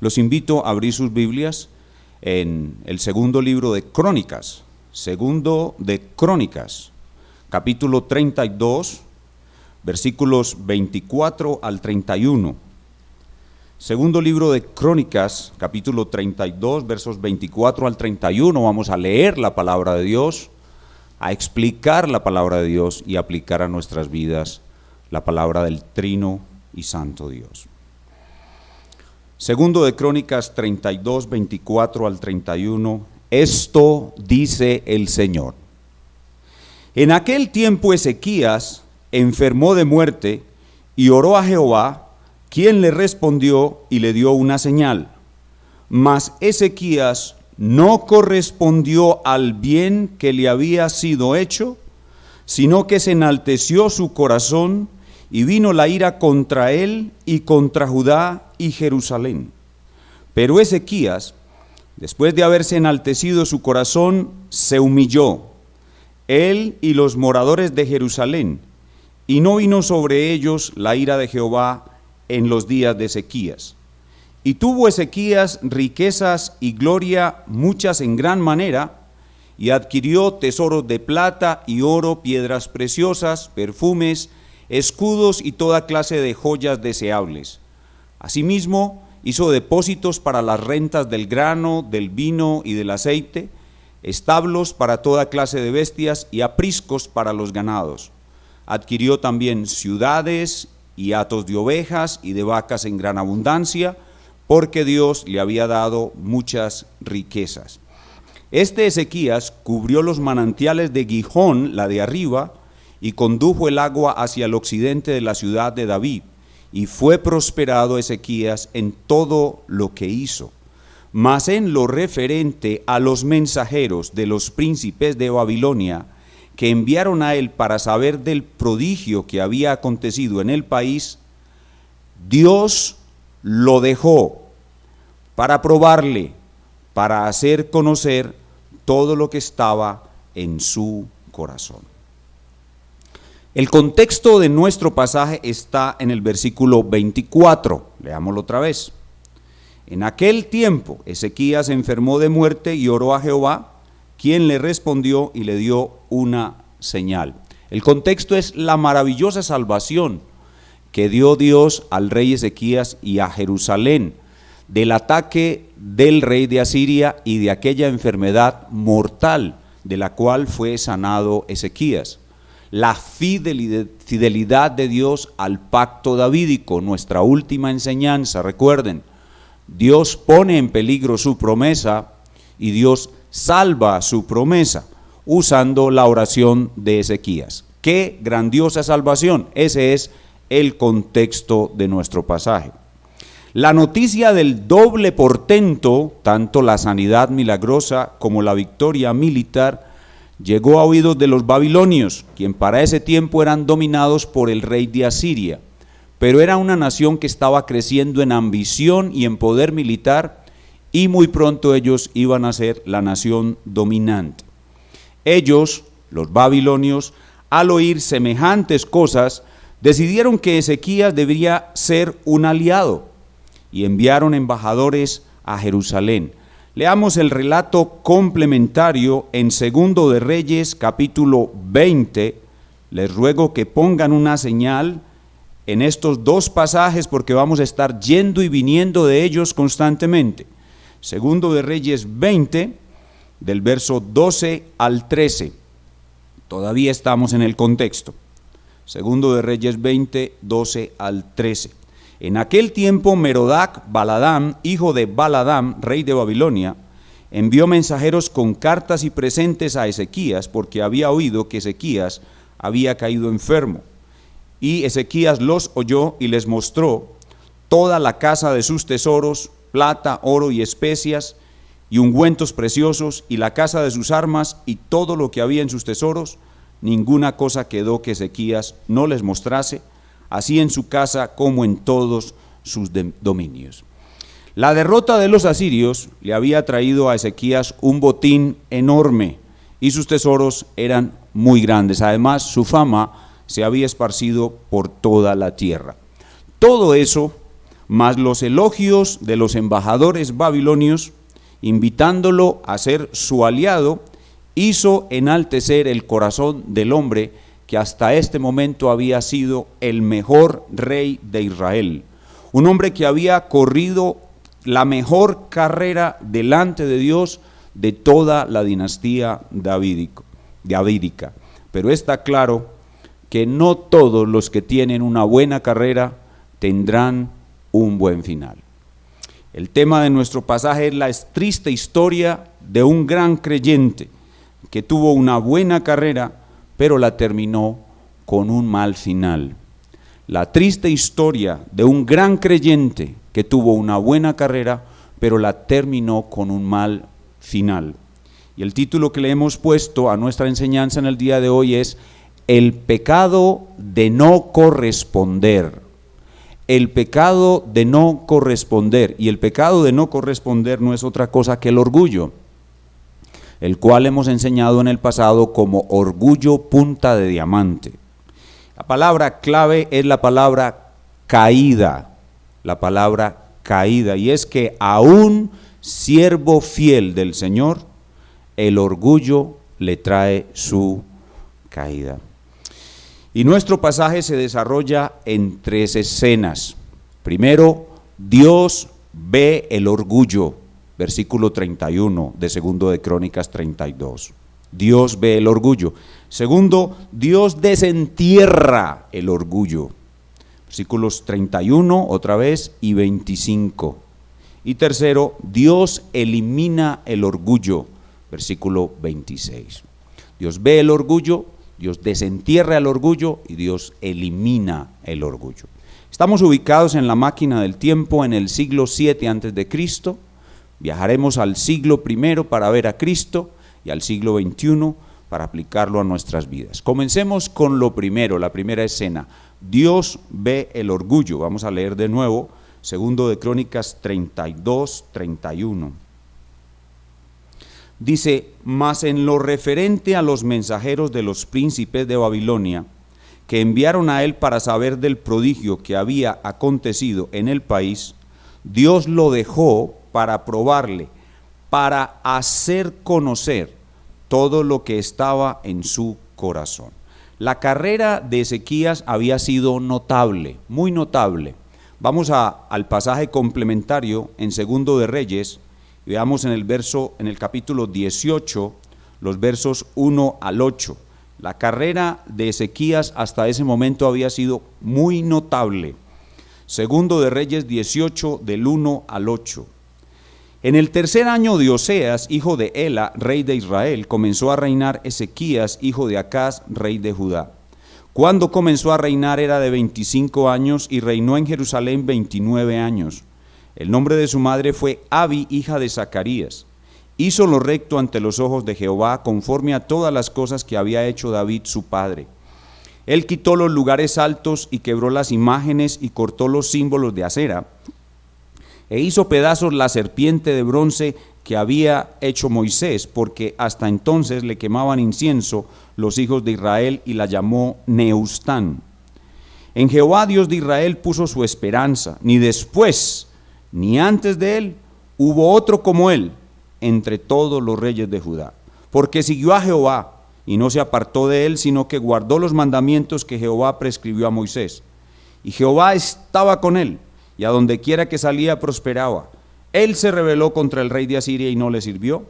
Los invito a abrir sus Biblias en el segundo libro de Crónicas, capítulo 32, versículos 24 al 31. Segundo libro de Crónicas, capítulo 32, versos 24 al 31. Vamos a leer la palabra de Dios, a explicar la palabra de Dios y aplicar a nuestras vidas la palabra del Trino y Santo Dios. Segundo de Crónicas 32, 24 al 31. Esto dice el Señor. En aquel tiempo Ezequías enfermó de muerte y oró a Jehová, quien le respondió y le dio una señal. Mas Ezequías no correspondió al bien que le había sido hecho, sino que se enalteció su corazón y vino la ira contra él y contra Judá y Jerusalén. Pero Ezequías, después de haberse enaltecido su corazón, se humilló, él y los moradores de Jerusalén, y no vino sobre ellos la ira de Jehová en los días de Ezequías. Y tuvo Ezequías riquezas y gloria muchas en gran manera, y adquirió tesoros de plata y oro, piedras preciosas, perfumes, escudos y toda clase de joyas deseables. Asimismo, hizo depósitos para las rentas del grano, del vino y del aceite, establos para toda clase de bestias y apriscos para los ganados. Adquirió también ciudades y hatos de ovejas y de vacas en gran abundancia, porque Dios le había dado muchas riquezas. Este Ezequías cubrió los manantiales de Gihón, la de arriba, y condujo el agua hacia el occidente de la ciudad de David, y fue prosperado Ezequías en todo lo que hizo. Mas en lo referente a los mensajeros de los príncipes de Babilonia, que enviaron a él para saber del prodigio que había acontecido en el país, Dios lo dejó para probarle, para hacer conocer todo lo que estaba en su corazón. El contexto de nuestro pasaje está en el versículo 24, leámoslo otra vez. En aquel tiempo Ezequías se enfermó de muerte y oró a Jehová, quien le respondió y le dio una señal. El contexto es la maravillosa salvación que dio Dios al rey Ezequías y a Jerusalén del ataque del rey de Asiria y de aquella enfermedad mortal de la cual fue sanado Ezequías. La fidelidad de Dios al pacto davídico, nuestra última enseñanza. Recuerden, Dios pone en peligro su promesa y Dios salva su promesa usando la oración de Ezequías. ¡Qué grandiosa salvación! Ese es el contexto de nuestro pasaje. La noticia del doble portento, tanto la sanidad milagrosa como la victoria militar, llegó a oídos de los babilonios, quien para ese tiempo eran dominados por el rey de Asiria, pero era una nación que estaba creciendo en ambición y en poder militar, y muy pronto ellos iban a ser la nación dominante. Ellos, los babilonios, al oír semejantes cosas, decidieron que Ezequías debería ser un aliado y enviaron embajadores a Jerusalén. Leamos el relato complementario en Segundo de Reyes, capítulo 20. Les ruego que pongan una señal en estos dos pasajes porque vamos a estar yendo y viniendo de ellos constantemente. Segundo de Reyes 20, del verso 12 al 13. Todavía estamos en el contexto. Segundo de Reyes 20, 12 al 13. En aquel tiempo Merodac Baladán, hijo de Baladán, rey de Babilonia, envió mensajeros con cartas y presentes a Ezequías, porque había oído que Ezequías había caído enfermo. Y Ezequías los oyó y les mostró toda la casa de sus tesoros, plata, oro y especias, y ungüentos preciosos, y la casa de sus armas, y todo lo que había en sus tesoros. Ninguna cosa quedó que Ezequías no les mostrase, así en su casa como en todos sus dominios. La derrota de los asirios le había traído a Ezequías un botín enorme, y sus tesoros eran muy grandes. Además, su fama se había esparcido por toda la tierra. Todo eso mas los elogios de los embajadores babilonios, invitándolo a ser su aliado, hizo enaltecer el corazón del hombre que hasta este momento había sido el mejor rey de Israel, un hombre que había corrido la mejor carrera delante de Dios de toda la dinastía davídica. Pero está claro que no todos los que tienen una buena carrera tendrán un buen final. El tema de nuestro pasaje es la triste historia de un gran creyente que tuvo una buena carrera, pero la terminó con un mal final. La triste historia de un gran creyente que tuvo una buena carrera, pero la terminó con un mal final. Y el título que le hemos puesto a nuestra enseñanza en el día de hoy es El pecado de no corresponder. El pecado de no corresponder. Y el pecado de no corresponder no es otra cosa que el orgullo, el cual hemos enseñado en el pasado como orgullo punta de diamante. La palabra clave es la palabra caída, y es que a un siervo fiel del Señor, el orgullo le trae su caída. Y nuestro pasaje se desarrolla en 3 escenas. Primero, Dios ve el orgullo, versículo 31 de Segundo de Crónicas 32. Dios ve el orgullo. Segundo, Dios desentierra el orgullo. Versículos 31 otra vez y 25. Y tercero, Dios elimina el orgullo. Versículo 26. Dios ve el orgullo, Dios desentierra el orgullo y Dios elimina el orgullo. Estamos ubicados en la máquina del tiempo en el siglo 7 antes de Cristo. Viajaremos al siglo I para ver a Cristo y al siglo XXI para aplicarlo a nuestras vidas. Comencemos con lo primero, la primera escena. Dios ve el orgullo. Vamos a leer de nuevo, Segundo de Crónicas 32, 31. Dice, mas en lo referente a los mensajeros de los príncipes de Babilonia, que enviaron a él para saber del prodigio que había acontecido en el país, Dios lo dejó para probarle, para hacer conocer todo lo que estaba en su corazón. La carrera de Ezequías había sido notable, muy notable. Vamos al pasaje complementario en Segundo de Reyes. Veamos en el capítulo 18, los versos 1 al 8. La carrera de Ezequías hasta ese momento había sido muy notable. Segundo de Reyes 18, del 1 al 8. En el 3er año de Oseas, hijo de Ela, rey de Israel, comenzó a reinar Ezequías, hijo de Acaz, rey de Judá. Cuando comenzó a reinar era de 25 años y reinó en Jerusalén 29 años. El nombre de su madre fue Abi, hija de Zacarías. Hizo lo recto ante los ojos de Jehová, conforme a todas las cosas que había hecho David su padre. Él quitó los lugares altos y quebró las imágenes y cortó los símbolos de acera, e hizo pedazos la serpiente de bronce que había hecho Moisés, porque hasta entonces le quemaban incienso los hijos de Israel, y la llamó Neustán. En Jehová Dios de Israel puso su esperanza, ni después ni antes de él hubo otro como él entre todos los reyes de Judá, porque siguió a Jehová y no se apartó de él, sino que guardó los mandamientos que Jehová prescribió a Moisés. Y Jehová estaba con él, y a donde quiera que salía prosperaba. Él se rebeló contra el rey de Asiria y no le sirvió.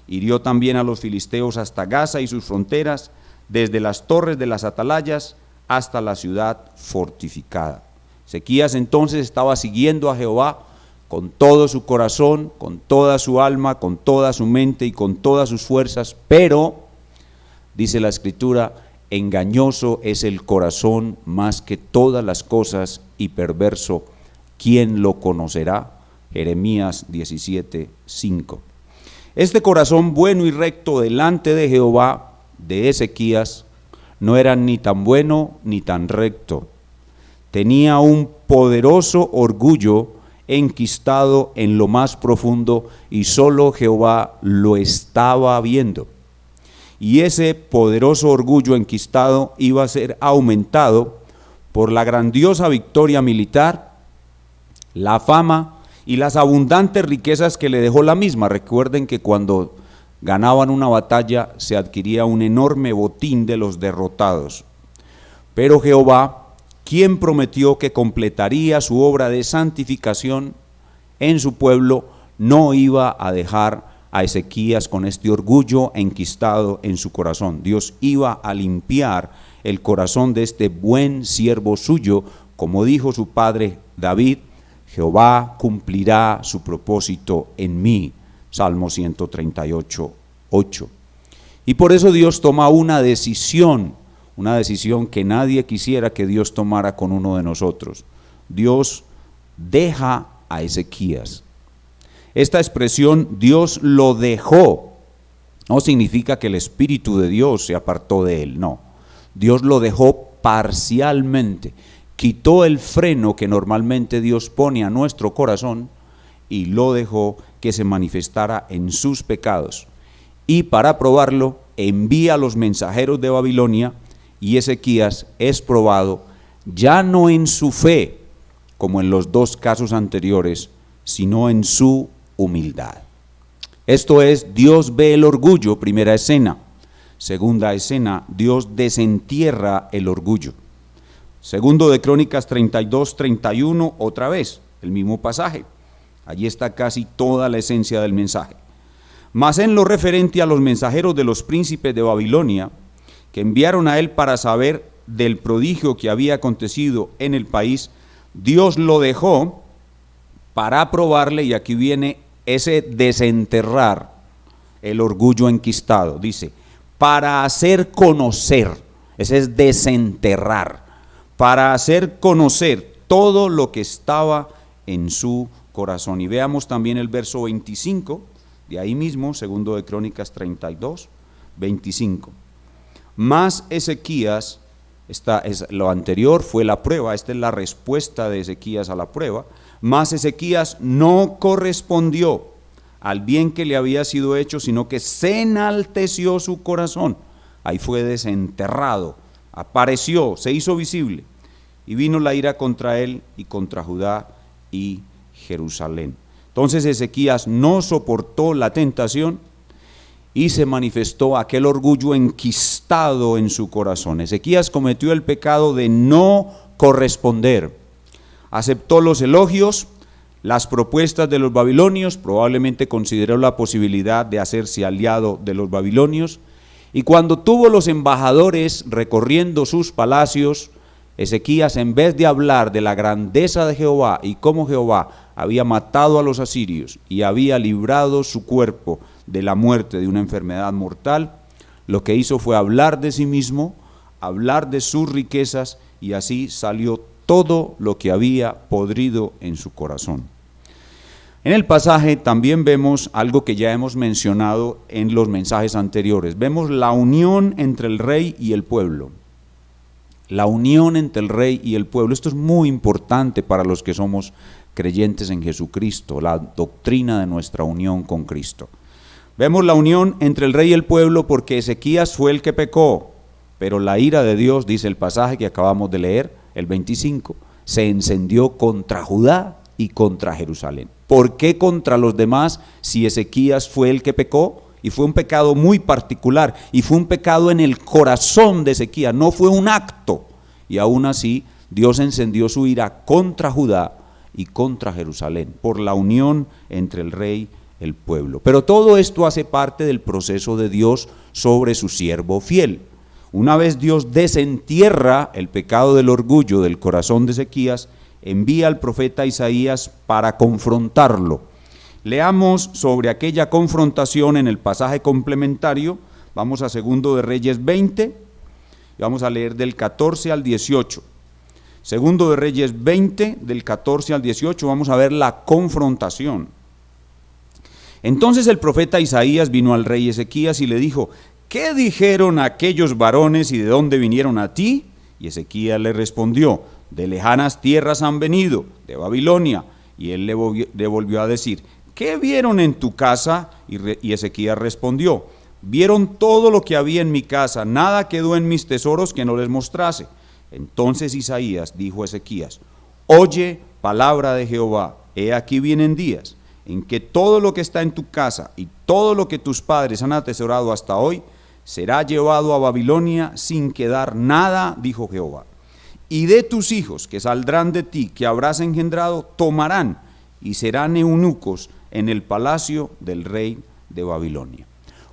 Hirió también a los filisteos hasta Gaza y sus fronteras, desde las torres de las atalayas hasta la ciudad fortificada. Ezequías entonces estaba siguiendo a Jehová con todo su corazón, con toda su alma, con toda su mente y con todas sus fuerzas, pero, dice la Escritura, engañoso es el corazón más que todas las cosas y perverso, ¿quién lo conocerá? Jeremías 17:5. Este corazón bueno y recto delante de Jehová de Ezequías no era ni tan bueno ni tan recto. Tenía un poderoso orgullo enquistado en lo más profundo y solo Jehová lo estaba viendo. Y ese poderoso orgullo enquistado iba a ser aumentado por la grandiosa victoria militar la fama y las abundantes riquezas que le dejó la misma. Recuerden que cuando ganaban una batalla se adquiría un enorme botín de los derrotados. Pero Jehová, quien prometió que completaría su obra de santificación en su pueblo, no iba a dejar a Ezequías con este orgullo enquistado en su corazón. Dios iba a limpiar el corazón de este buen siervo suyo, como dijo su padre David: Jehová cumplirá su propósito en mí. Salmo 138, 8. Y por eso Dios toma una decisión que nadie quisiera que Dios tomara con uno de nosotros. Dios deja a Ezequías. Esta expresión, Dios lo dejó, no significa que el Espíritu de Dios se apartó de él, no. Dios lo dejó parcialmente, quitó el freno que normalmente Dios pone a nuestro corazón y lo dejó que se manifestara en sus pecados. Y para probarlo, envía a los mensajeros de Babilonia, y Ezequías es probado ya no en su fe, como en los dos casos anteriores, sino en su humildad. Esto es, Dios ve el orgullo, primera escena. Segunda escena, Dios desentierra el orgullo. Segundo de Crónicas 32, 31, otra vez, el mismo pasaje. Allí está casi toda la esencia del mensaje. Mas en lo referente a los mensajeros de los príncipes de Babilonia, que enviaron a él para saber del prodigio que había acontecido en el país, Dios lo dejó para probarle, y aquí viene ese desenterrar el orgullo enquistado. Dice, para hacer conocer, ese es desenterrar, para hacer conocer todo lo que estaba en su corazón. Y veamos también el verso 25, de ahí mismo, segundo de Crónicas 32, 25. Mas Ezequías, lo anterior fue la prueba, esta es la respuesta de Ezequías a la prueba. Mas Ezequías no correspondió al bien que le había sido hecho, sino que se enalteció su corazón. Ahí fue desenterrado, apareció, se hizo visible, y vino la ira contra él y contra Judá y Jerusalén. Entonces Ezequías no soportó la tentación y se manifestó aquel orgullo enquistado en su corazón. Ezequías cometió el pecado de no corresponder. Aceptó los elogios, las propuestas de los babilonios, probablemente consideró la posibilidad de hacerse aliado de los babilonios, y cuando tuvo los embajadores recorriendo sus palacios, Ezequías, en vez de hablar de la grandeza de Jehová y cómo Jehová había matado a los asirios y había librado su cuerpo de la muerte de una enfermedad mortal, lo que hizo fue hablar de sí mismo, hablar de sus riquezas, y así salió todo lo que había podrido en su corazón. En el pasaje también vemos algo que ya hemos mencionado en los mensajes anteriores. Vemos la unión entre el rey y el pueblo. La unión entre el rey y el pueblo. Esto es muy importante para los que somos creyentes en Jesucristo, la doctrina de nuestra unión con Cristo. Vemos la unión entre el rey y el pueblo porque Ezequías fue el que pecó, pero la ira de Dios, dice el pasaje que acabamos de leer, el 25, se encendió contra Judá y contra Jerusalén. ¿Por qué contra los demás si Ezequías fue el que pecó? Y fue un pecado muy particular, y fue un pecado en el corazón de Ezequías, no fue un acto. Y aún así, Dios encendió su ira contra Judá y contra Jerusalén, por la unión entre el rey y el pueblo. Pero todo esto hace parte del proceso de Dios sobre su siervo fiel. Una vez Dios desentierra el pecado del orgullo del corazón de Ezequías, envía al profeta Isaías para confrontarlo. Leamos sobre aquella confrontación en el pasaje complementario. Vamos a Segundo de Reyes 20 y vamos a leer del 14 al 18. Segundo de Reyes 20, del 14 al 18, vamos a ver la confrontación. Entonces el profeta Isaías vino al rey Ezequías y le dijo: ¿qué dijeron aquellos varones y de dónde vinieron a ti? Y Ezequías le respondió: de lejanas tierras han venido, de Babilonia. Y él le volvió a decir: ¿qué vieron en tu casa? Y Ezequías respondió: vieron todo lo que había en mi casa, nada quedó en mis tesoros que no les mostrase. Entonces Isaías dijo a Ezequías: oye palabra de Jehová, he aquí vienen días en que todo lo que está en tu casa y todo lo que tus padres han atesorado hasta hoy será llevado a Babilonia sin quedar nada, dijo Jehová. Y de tus hijos que saldrán de ti, que habrás engendrado, tomarán y serán eunucos en el palacio del rey de Babilonia.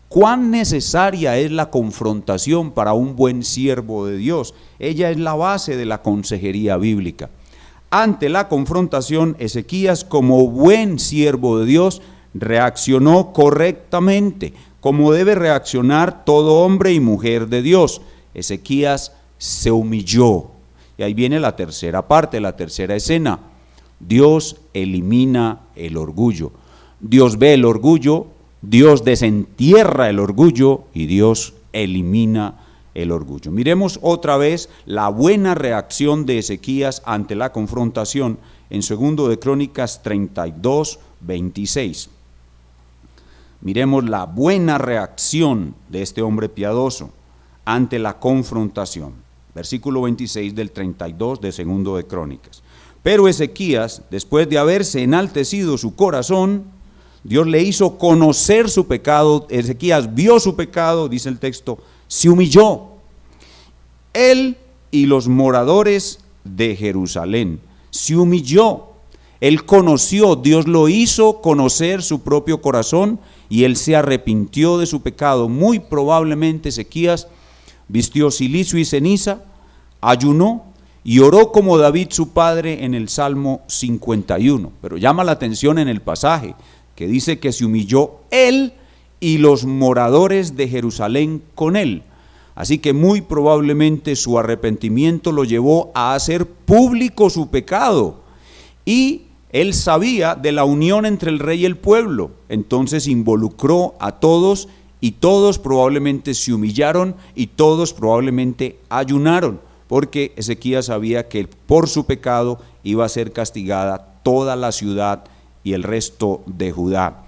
¿Cuán necesaria es la confrontación para un buen siervo de Dios? Ella es la base de la consejería bíblica. Ante la confrontación, Ezequías, como buen siervo de Dios, reaccionó correctamente, como debe reaccionar todo hombre y mujer de Dios. Ezequías se humilló. Y ahí viene la tercera parte, la tercera escena. Dios elimina el orgullo. Dios ve el orgullo, Dios desentierra el orgullo y Dios elimina el orgullo. Miremos otra vez la buena reacción de Ezequías ante la confrontación en 2 de Crónicas 32, 26. Miremos la buena reacción de este hombre piadoso ante la confrontación. Versículo 26 del 32 de 2 de Crónicas. Pero Ezequías, después de haberse enaltecido su corazón, Dios le hizo conocer su pecado. Ezequías vio su pecado, dice el texto, se humilló. Él y los moradores de Jerusalén se humilló. Él conoció, Dios lo hizo conocer su propio corazón y él se arrepintió de su pecado. Muy probablemente Ezequías vistió cilicio y ceniza, ayunó y oró como David su padre en el Salmo 51. Pero llama la atención en el pasaje que dice que se humilló él y los moradores de Jerusalén con él. Así que muy probablemente su arrepentimiento lo llevó a hacer público su pecado. Y él sabía de la unión entre el rey y el pueblo. Entonces involucró a todos y todos probablemente se humillaron y todos probablemente ayunaron. Porque Ezequías sabía que por su pecado iba a ser castigada toda la ciudad y el resto de Judá.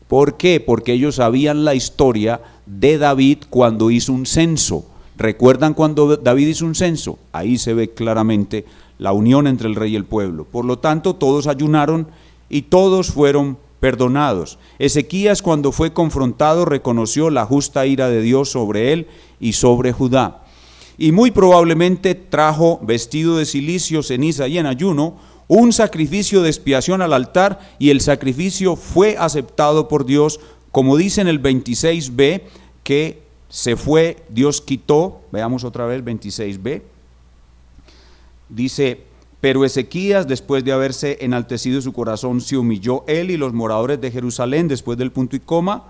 ¿Por qué? Porque ellos sabían la historia de David cuando hizo un censo. ¿Recuerdan cuando David hizo un censo? Ahí se ve claramente la unión entre el rey y el pueblo. Por lo tanto, todos ayunaron y todos fueron perdonados. Ezequías, cuando fue confrontado, reconoció la justa ira de Dios sobre él y sobre Judá. Y muy probablemente trajo, vestido de cilicio, ceniza y en ayuno, un sacrificio de expiación al altar, y el sacrificio fue aceptado por Dios, como dice en el 26b, que se fue, Dios quitó. Veamos otra vez 26b. Dice: pero Ezequías, después de haberse enaltecido su corazón, se humilló él y los moradores de Jerusalén, después del punto y coma,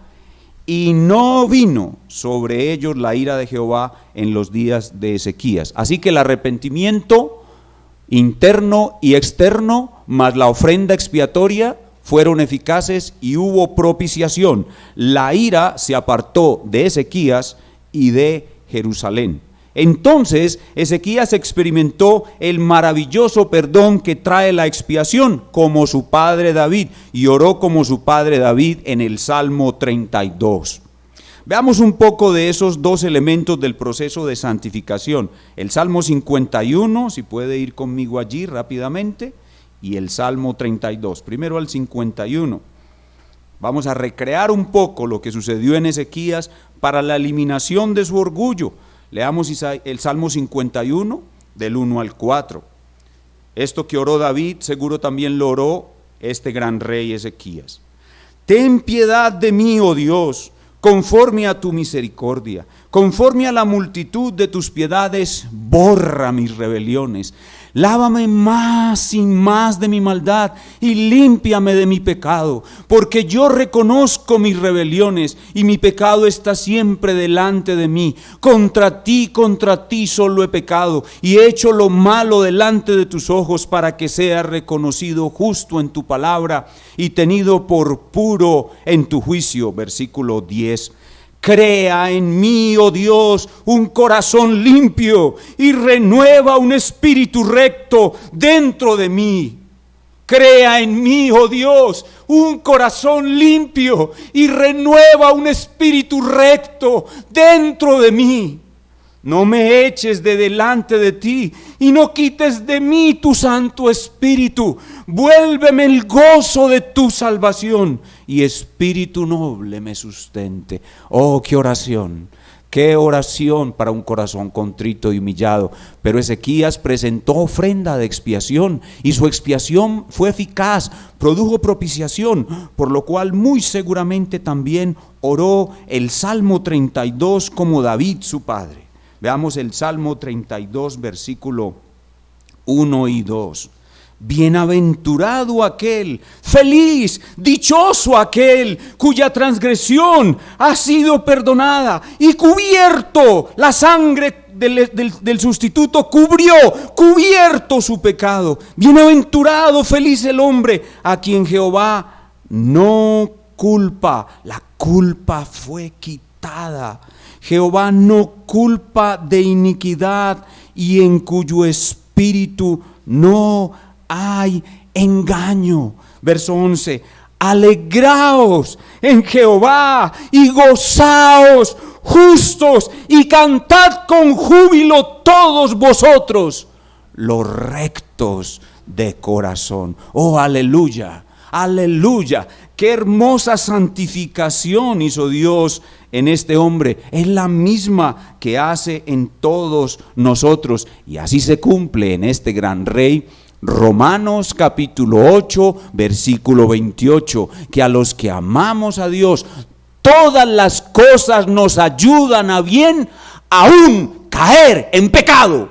y no vino sobre ellos la ira de Jehová en los días de Ezequías. Así que el arrepentimiento interno y externo, más la ofrenda expiatoria, fueron eficaces y hubo propiciación. La ira se apartó de Ezequías y de Jerusalén. Entonces Ezequías experimentó el maravilloso perdón que trae la expiación, como su padre David, y oró como su padre David en el Salmo 32. Veamos un poco de esos dos elementos del proceso de santificación. El Salmo 51, si puede ir conmigo allí rápidamente, y el Salmo 32. Primero al 51. Vamos a recrear un poco lo que sucedió en Ezequías para la eliminación de su orgullo. Leamos el Salmo 51, del 1 al 4. Esto que oró David, seguro también lo oró este gran rey Ezequías. Ten piedad de mí, oh Dios, conforme a tu misericordia, conforme a la multitud de tus piedades, borra mis rebeliones. Lávame más y más de mi maldad y límpiame de mi pecado, porque yo reconozco mis rebeliones y mi pecado está siempre delante de mí. Contra ti solo he pecado y he hecho lo malo delante de tus ojos, para que sea reconocido justo en tu palabra y tenido por puro en tu juicio. Versículo 10. Crea en mí, oh Dios, un corazón limpio y renueva un espíritu recto dentro de mí. Crea en mí, oh Dios, un corazón limpio y renueva un espíritu recto dentro de mí. no me eches de delante de ti y no quites de mí tu Santo Espíritu. Vuélveme el gozo de tu salvación y espíritu noble me sustente. Oh, qué oración para un corazón contrito y humillado. Pero Ezequías presentó ofrenda de expiación y su expiación fue eficaz, produjo propiciación, por lo cual muy seguramente también oró el Salmo 32 como David su padre. Veamos el Salmo 32, versículo 1 y 2. Bienaventurado aquel, feliz, dichoso aquel, cuya transgresión ha sido perdonada y cubierto la sangre del sustituto, cubierto su pecado. Bienaventurado, feliz el hombre a quien Jehová no culpa, la culpa fue quitada. Jehová no culpa de iniquidad y en cuyo espíritu no hay engaño. Verso 11: alegraos en Jehová y gozaos justos y cantad con júbilo todos vosotros los rectos de corazón. Oh, aleluya, aleluya. Qué hermosa santificación hizo Dios en este hombre. Es la misma que hace en todos nosotros. Y así se cumple en este gran rey. Romanos capítulo 8, versículo 28. Que a los que amamos a Dios, todas las cosas nos ayudan a bien, aún caer en pecado.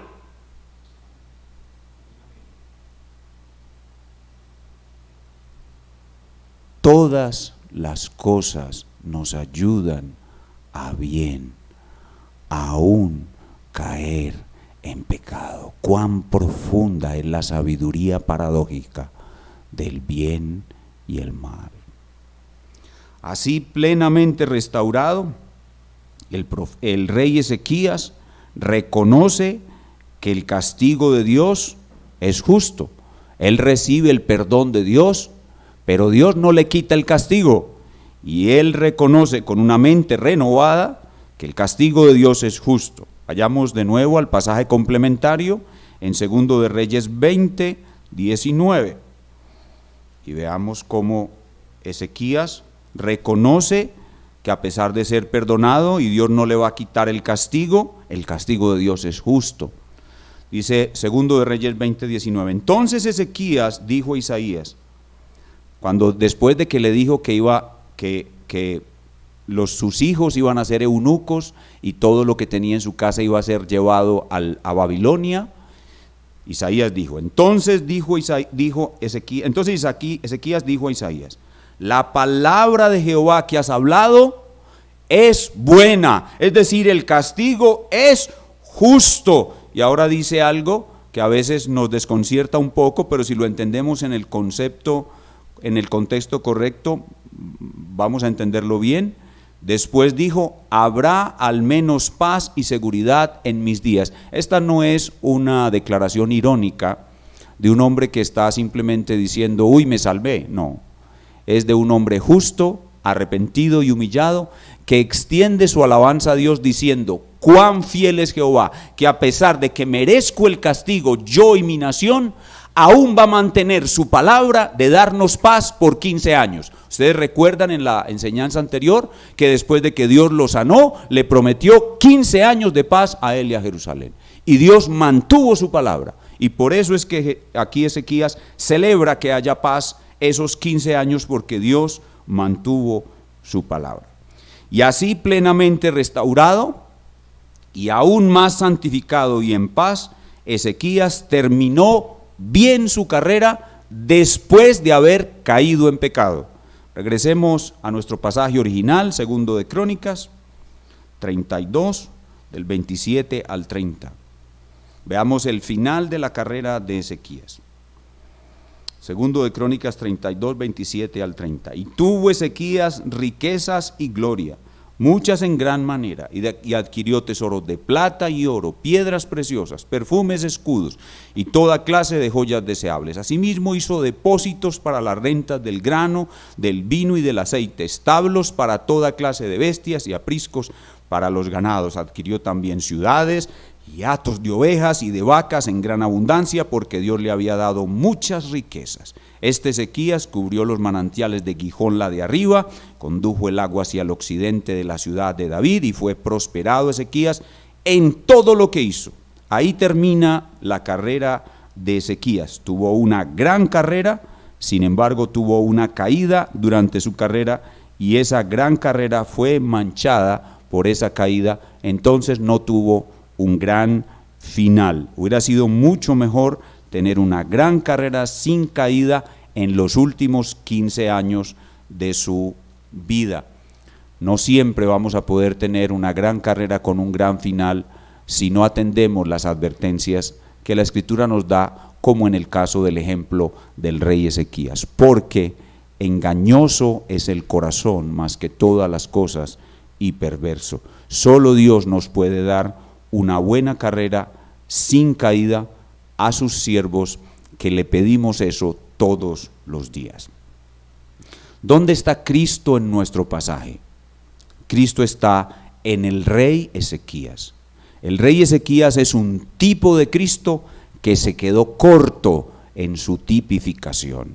Todas las cosas nos ayudan a bien, aún caer en pecado. Cuán profunda es la sabiduría paradójica del bien y el mal. Así, plenamente restaurado, el rey Ezequías reconoce que el castigo de Dios es justo. Él recibe el perdón de Dios, pero Dios no le quita el castigo, y él reconoce con una mente renovada que el castigo de Dios es justo. Vayamos de nuevo al pasaje complementario en 2 de Reyes 20, 19, y veamos cómo Ezequías reconoce que a pesar de ser perdonado y Dios no le va a quitar el castigo de Dios es justo. Dice 2 de Reyes 20, 19, entonces Ezequías dijo a Isaías, después de que le dijo que sus hijos iban a ser eunucos y todo lo que tenía en su casa iba a ser llevado a Babilonia, Isaías dijo, Ezequías dijo a Isaías, la palabra de Jehová que has hablado es buena, es decir, el castigo es justo. Y ahora dice algo que a veces nos desconcierta un poco, pero si lo entendemos en el contexto correcto, vamos a entenderlo bien. Después dijo, habrá al menos paz y seguridad en mis días. Esta no es una declaración irónica de un hombre que está simplemente diciendo, uy, me salvé. No, es de un hombre justo, arrepentido y humillado, que extiende su alabanza a Dios diciendo, cuán fiel es Jehová, que a pesar de que merezco el castigo yo y mi nación, aún va a mantener su palabra de darnos paz por 15 años. Ustedes recuerdan en la enseñanza anterior que después de que Dios lo sanó, le prometió 15 años de paz a él y a Jerusalén. Y Dios mantuvo su palabra. Y por eso es que aquí Ezequías celebra que haya paz esos 15 años, porque Dios mantuvo su palabra. Y así, plenamente restaurado y aún más santificado y en paz, Ezequías terminó bien su carrera después de haber caído en pecado. Regresemos a nuestro pasaje original, 2 de Crónicas 32, del 27 al 30. Veamos el final de la carrera de Ezequías. 2 de Crónicas 32, 27 al 30. Y tuvo Ezequías riquezas y gloria, muchas en gran manera, y adquirió tesoros de plata y oro, piedras preciosas, perfumes, escudos, y toda clase de joyas deseables. Asimismo hizo depósitos para las rentas del grano, del vino y del aceite, establos para toda clase de bestias y apriscos para los ganados. Adquirió también ciudades y hatos de ovejas y de vacas en gran abundancia, porque Dios le había dado muchas riquezas. Ezequías cubrió los manantiales de Gijón la de arriba, condujo el agua hacia el occidente de la ciudad de David, y fue prosperado Ezequías en todo lo que hizo. Ahí termina la carrera de Ezequías. Tuvo una gran carrera, sin embargo tuvo una caída durante su carrera, y esa gran carrera fue manchada por esa caída, entonces no tuvo un gran final. Hubiera sido mucho mejor tener una gran carrera sin caída en los últimos 15 años de su vida. No siempre vamos a poder tener una gran carrera con un gran final si no atendemos las advertencias que la Escritura nos da, como en el caso del ejemplo del rey Ezequías, porque engañoso es el corazón más que todas las cosas, y perverso. Solo Dios nos puede dar una buena carrera sin caída a sus siervos, que le pedimos eso todos los días. ¿Dónde está Cristo en nuestro pasaje? Cristo está en el rey Ezequías. El rey Ezequías es un tipo de Cristo que se quedó corto en su tipificación.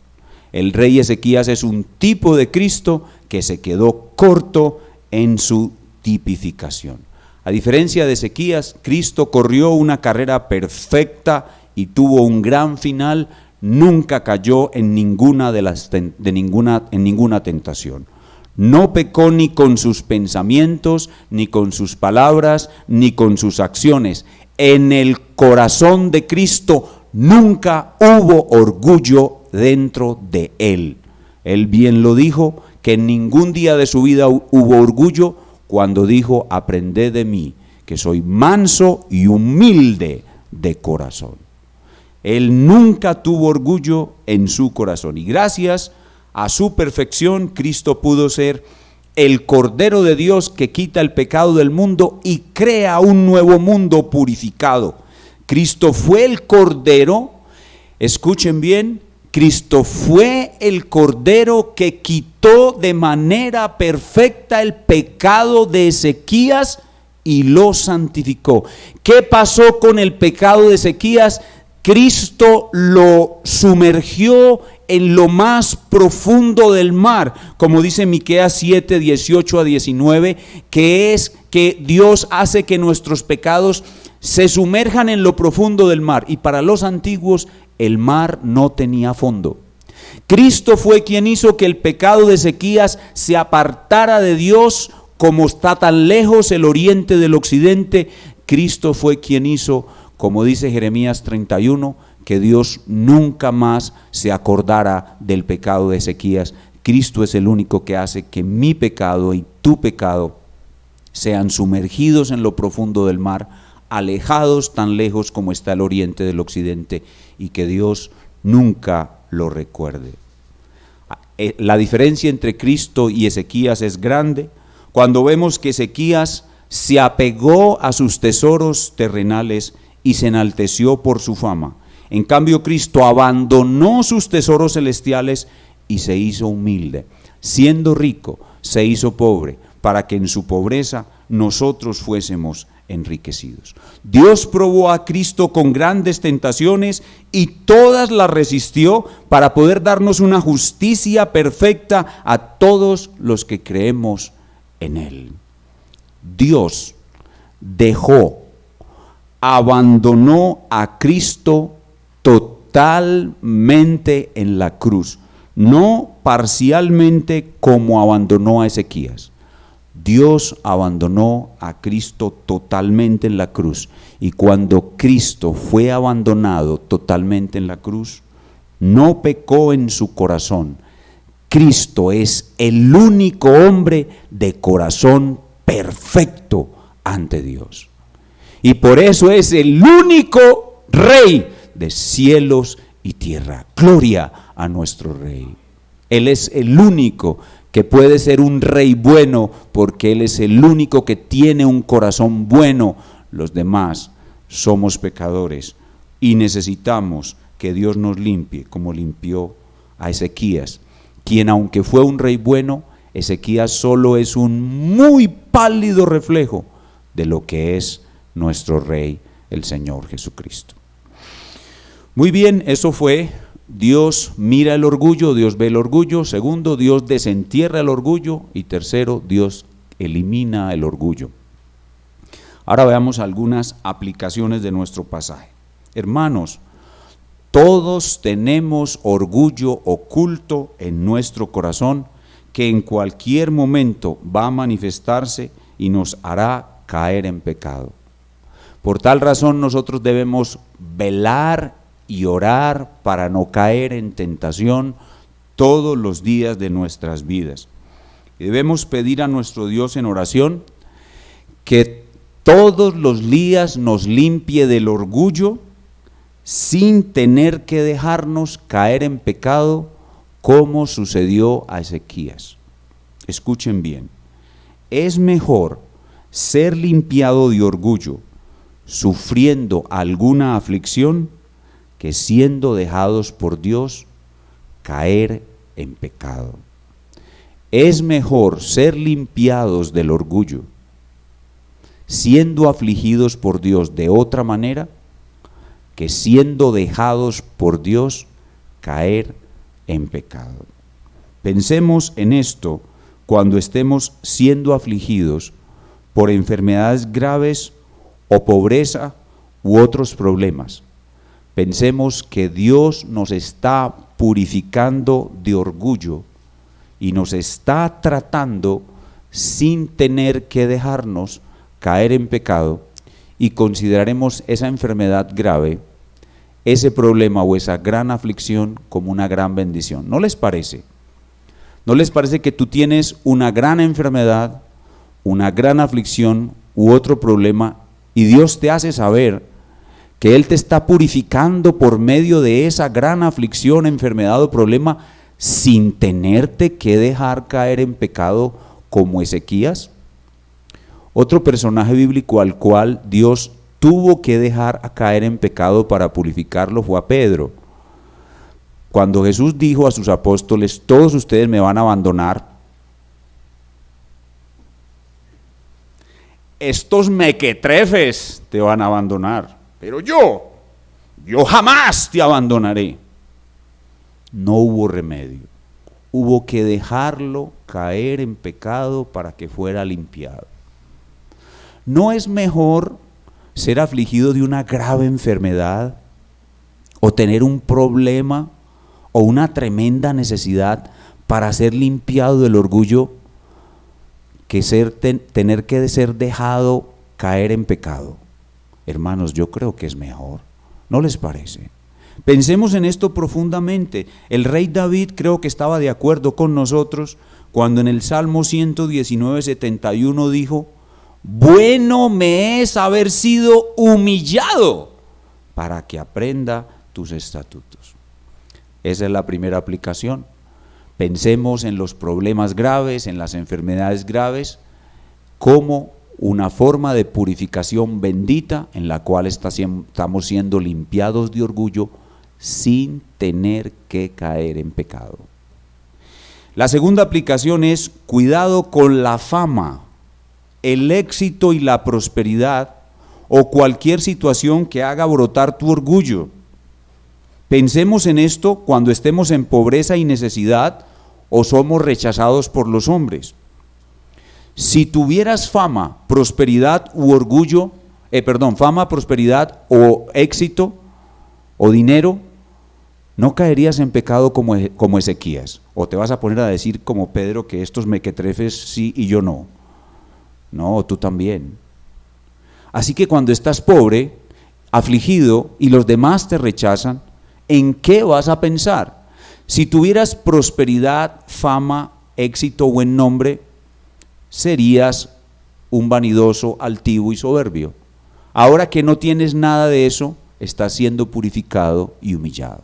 El rey Ezequías es un tipo de Cristo que se quedó corto en su tipificación. A diferencia de Ezequías, Cristo corrió una carrera perfecta y tuvo un gran final. Nunca cayó en ninguna tentación. No pecó ni con sus pensamientos, ni con sus palabras, ni con sus acciones. En el corazón de Cristo nunca hubo orgullo dentro de él. Él bien lo dijo, que en ningún día de su vida hubo orgullo, cuando dijo: aprended de mí, que soy manso y humilde de corazón. Él nunca tuvo orgullo en su corazón, y gracias a su perfección, Cristo pudo ser el Cordero de Dios que quita el pecado del mundo y crea un nuevo mundo purificado. Cristo fue el Cordero, escuchen bien, Cristo fue el Cordero que quitó de manera perfecta el pecado de Ezequías y lo santificó. ¿Qué pasó con el pecado de Ezequías? Cristo lo sumergió en lo más profundo del mar, como dice Miqueas 7, 18 a 19, que es que Dios hace que nuestros pecados se sumerjan en lo profundo del mar, y para los antiguos el mar no tenía fondo. Cristo fue quien hizo que el pecado de Ezequías se apartara de Dios, como está tan lejos el oriente del occidente. Cristo fue quien hizo, como dice Jeremías 31, que Dios nunca más se acordara del pecado de Ezequías. Cristo es el único que hace que mi pecado y tu pecado sean sumergidos en lo profundo del mar, alejados tan lejos como está el oriente del occidente, y que Dios nunca lo recuerde. La diferencia entre Cristo y Ezequías es grande. Cuando vemos que Ezequías se apegó a sus tesoros terrenales y se enalteció por su fama, en cambio Cristo abandonó sus tesoros celestiales y se hizo humilde. Siendo rico, se hizo pobre, para que en su pobreza nosotros fuésemos enriquecidos. Dios probó a Cristo con grandes tentaciones y todas las resistió, para poder darnos una justicia perfecta a todos los que creemos en Él. Dios abandonó a Cristo totalmente en la cruz, no parcialmente como abandonó a Ezequías. Dios abandonó a Cristo totalmente en la cruz, y cuando Cristo fue abandonado totalmente en la cruz, no pecó en su corazón. Cristo es el único hombre de corazón perfecto ante Dios, y por eso es el único Rey de cielos y tierra. Gloria a nuestro Rey. Él es el único que puede ser un rey bueno, porque Él es el único que tiene un corazón bueno. Los demás somos pecadores y necesitamos que Dios nos limpie, como limpió a Ezequías, quien, aunque fue un rey bueno, Ezequías solo es un muy pálido reflejo de lo que es nuestro Rey, el Señor Jesucristo. Muy bien, eso fue: Dios mira el orgullo, Dios ve el orgullo. Segundo, Dios desentierra el orgullo. Y tercero, Dios elimina el orgullo. Ahora veamos algunas aplicaciones de nuestro pasaje. Hermanos, todos tenemos orgullo oculto en nuestro corazón que en cualquier momento va a manifestarse y nos hará caer en pecado. Por tal razón nosotros debemos velar y orar para no caer en tentación todos los días de nuestras vidas. Y debemos pedir a nuestro Dios en oración que todos los días nos limpie del orgullo sin tener que dejarnos caer en pecado, como sucedió a Ezequías. Escuchen bien: es mejor ser limpiado de orgullo sufriendo alguna aflicción que siendo dejados por Dios caer en pecado. Es mejor ser limpiados del orgullo siendo afligidos por Dios de otra manera que siendo dejados por Dios caer en pecado. Pensemos en esto cuando estemos siendo afligidos por enfermedades graves o pobreza u otros problemas. Pensemos que Dios nos está purificando de orgullo y nos está tratando sin tener que dejarnos caer en pecado, y consideraremos esa enfermedad grave, ese problema o esa gran aflicción como una gran bendición. ¿No les parece? ¿No les parece que tú tienes una gran enfermedad, una gran aflicción u otro problema, y Dios te hace saber que Él te está purificando por medio de esa gran aflicción, enfermedad o problema, sin tenerte que dejar caer en pecado como Ezequías? Otro personaje bíblico al cual Dios tuvo que dejar a caer en pecado para purificarlo fue a Pedro. Cuando Jesús dijo a sus apóstoles: todos ustedes me van a abandonar, estos mequetrefes te van a abandonar, pero yo jamás te abandonaré. No hubo remedio, hubo que dejarlo caer en pecado para que fuera limpiado. ¿No es mejor ser afligido de una grave enfermedad o tener un problema o una tremenda necesidad para ser limpiado del orgullo que tener que ser dejado caer en pecado? Hermanos, yo creo que es mejor. ¿No les parece? Pensemos en esto profundamente. El rey David creo que estaba de acuerdo con nosotros cuando en el Salmo 119:71 dijo: bueno me es haber sido humillado para que aprenda tus estatutos. Esa es la primera aplicación. Pensemos en los problemas graves, en las enfermedades graves, como una forma de purificación bendita en la cual estamos siendo limpiados de orgullo sin tener que caer en pecado. La segunda aplicación es: cuidado con la fama, el éxito y la prosperidad o cualquier situación que haga brotar tu orgullo. Pensemos en esto cuando estemos en pobreza y necesidad o somos rechazados por los hombres. Si tuvieras fama, prosperidad u orgullo, fama, prosperidad o éxito o dinero, no caerías en pecado como Ezequías, o te vas a poner a decir como Pedro que estos mequetrefes sí y yo no. No, tú también. Así que cuando estás pobre, afligido y los demás te rechazan, ¿en qué vas a pensar? Si tuvieras prosperidad, fama, éxito o buen nombre, serías un vanidoso, altivo y soberbio. Ahora que no tienes nada de eso, estás siendo purificado y humillado.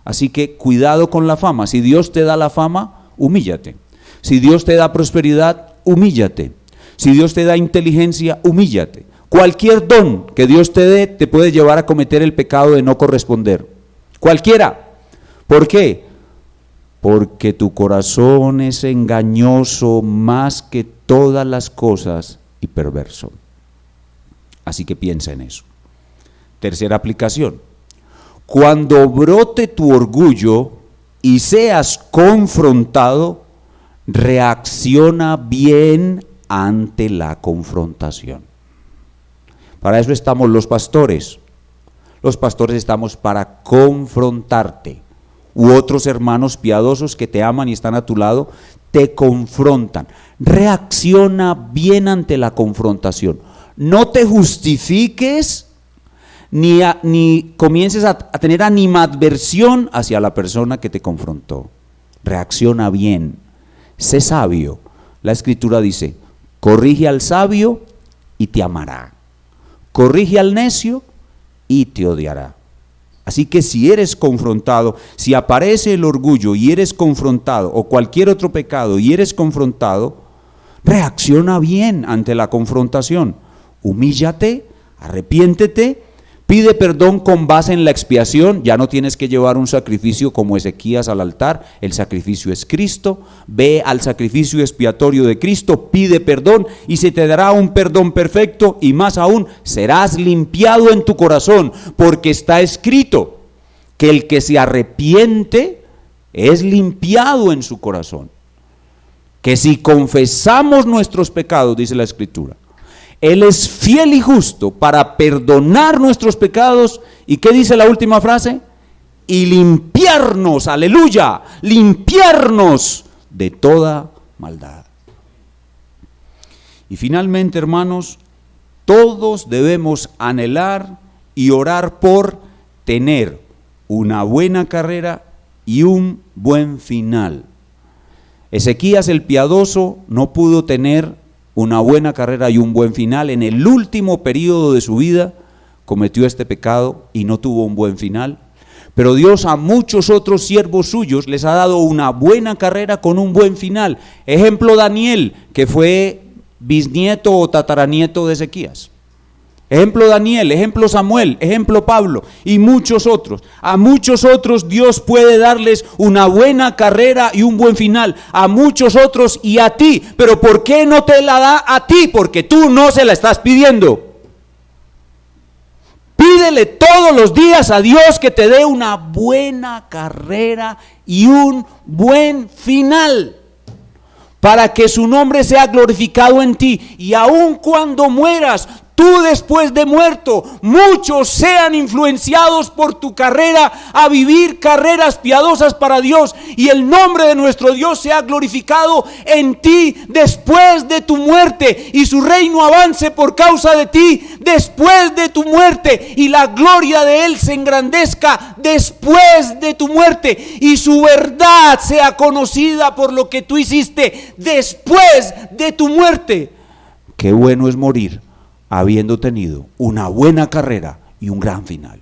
Así que cuidado con la fama. Si Dios te da la fama, humíllate. Si Dios te da prosperidad, humíllate. Si Dios te da inteligencia, humíllate. Cualquier don que Dios te dé te puede llevar a cometer el pecado de no corresponder. Cualquiera. ¿Por qué? porque tu corazón es engañoso más que todas las cosas y perverso. Así que piensa en eso. Tercera aplicación. Cuando brote tu orgullo y seas confrontado, reacciona bien ante la confrontación. Para eso estamos los pastores. Los pastores estamos para confrontarte. U otros hermanos piadosos que te aman y están a tu lado, te confrontan. Reacciona bien ante la confrontación. No te justifiques ni comiences a tener animadversión hacia la persona que te confrontó. Reacciona bien. Sé sabio. La Escritura dice, corrige al sabio y te amará. Corrige al necio y te odiará. Así que si eres confrontado, si aparece el orgullo y eres confrontado, o cualquier otro pecado y eres confrontado, reacciona bien ante la confrontación. Humíllate, arrepiéntete, pide perdón con base en la expiación. Ya no tienes que llevar un sacrificio como Ezequías al altar, el sacrificio es Cristo. Ve al sacrificio expiatorio de Cristo, pide perdón y se te dará un perdón perfecto, y más aún serás limpiado en tu corazón, porque está escrito que el que se arrepiente es limpiado en su corazón. Que si confesamos nuestros pecados, dice la Escritura, Él es fiel y justo para perdonar nuestros pecados. ¿Y qué dice la última frase? Y limpiarnos, aleluya, limpiarnos de toda maldad. Y finalmente, hermanos, todos debemos anhelar y orar por tener una buena carrera y un buen final. Ezequías el piadoso no pudo tener una buena carrera y un buen final. En el último periodo de su vida cometió este pecado y no tuvo un buen final. Pero Dios a muchos otros siervos suyos les ha dado una buena carrera con un buen final. Ejemplo Daniel, que fue bisnieto o tataranieto de Ezequías. Ejemplo Daniel, ejemplo Samuel, ejemplo Pablo y muchos otros. A muchos otros Dios puede darles una buena carrera y un buen final. A muchos otros y a ti. Pero ¿por qué no te la da a ti? Porque tú no se la estás pidiendo. Pídele todos los días a Dios que te dé una buena carrera y un buen final, para que su nombre sea glorificado en ti. Y aun cuando mueras, tú después de muerto, muchos sean influenciados por tu carrera a vivir carreras piadosas para Dios, y el nombre de nuestro Dios sea glorificado en ti después de tu muerte, y su reino avance por causa de ti después de tu muerte, y la gloria de Él se engrandezca después de tu muerte, y su verdad sea conocida por lo que tú hiciste después de tu muerte. Qué bueno es morir habiendo tenido una buena carrera y un gran final.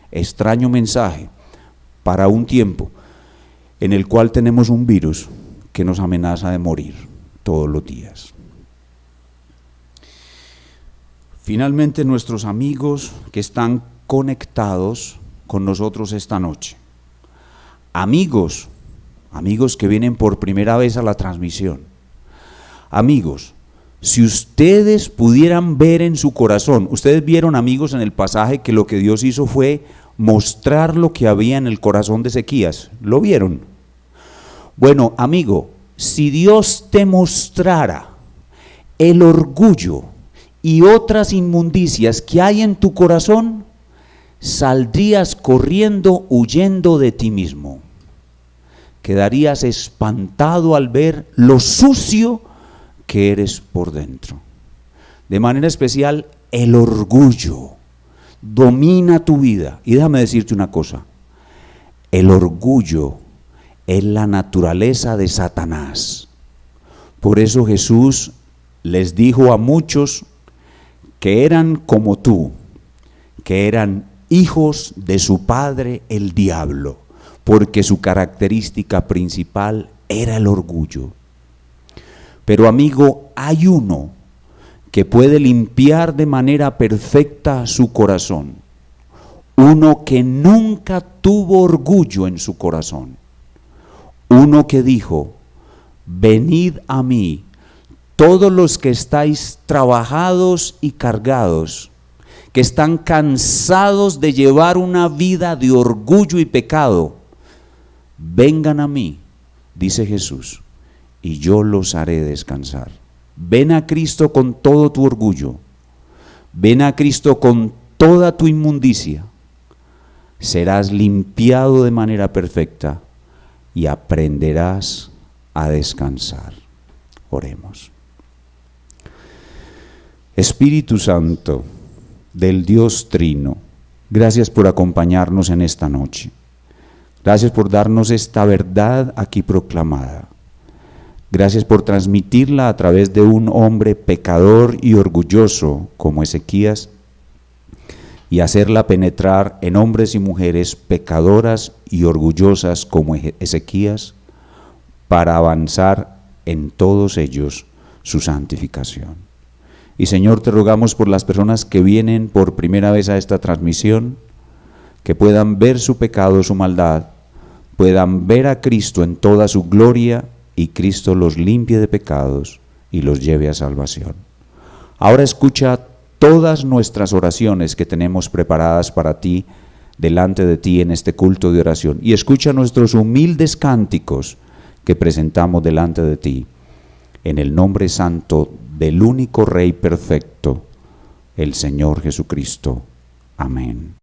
Extraño mensaje para un tiempo en el cual tenemos un virus que nos amenaza de morir todos los días. Finalmente, nuestros amigos que están conectados con nosotros esta noche, amigos que vienen por primera vez a la transmisión, amigos, si ustedes pudieran ver en su corazón, ustedes vieron, amigos, en el pasaje que lo que Dios hizo fue mostrar lo que había en el corazón de Ezequías. ¿Lo vieron? Bueno, amigo, si Dios te mostrara el orgullo y otras inmundicias que hay en tu corazón, saldrías corriendo, huyendo de ti mismo. Quedarías espantado al ver lo sucio que eres por dentro. De manera especial, el orgullo domina tu vida. Y déjame decirte una cosa, el orgullo es la naturaleza de Satanás. Por eso Jesús les dijo a muchos que eran como tú, que eran hijos de su padre el diablo, porque su característica principal era el orgullo. Pero amigo, hay uno que puede limpiar de manera perfecta su corazón. Uno que nunca tuvo orgullo en su corazón. uno que dijo: venid a mí, todos los que estáis trabajados y cargados, que están cansados de llevar una vida de orgullo y pecado, vengan a mí, dice Jesús, y yo los haré descansar. Ven a Cristo con todo tu orgullo, ven a Cristo con toda tu inmundicia, serás limpiado de manera perfecta y aprenderás a descansar. Oremos. Espíritu Santo del Dios Trino, gracias por acompañarnos en esta noche. Gracias por darnos esta verdad aquí proclamada. Gracias por transmitirla a través de un hombre pecador y orgulloso como Ezequías y hacerla penetrar en hombres y mujeres pecadoras y orgullosas como Ezequías para avanzar en todos ellos su santificación. Y Señor, te rogamos por las personas que vienen por primera vez a esta transmisión, que puedan ver su pecado, su maldad, puedan ver a Cristo en toda su gloria y Cristo los limpie de pecados y los lleve a salvación. Ahora escucha todas nuestras oraciones que tenemos preparadas para ti, delante de ti en este culto de oración, y escucha nuestros humildes cánticos que presentamos delante de ti, en el nombre santo del único Rey perfecto, el Señor Jesucristo. Amén.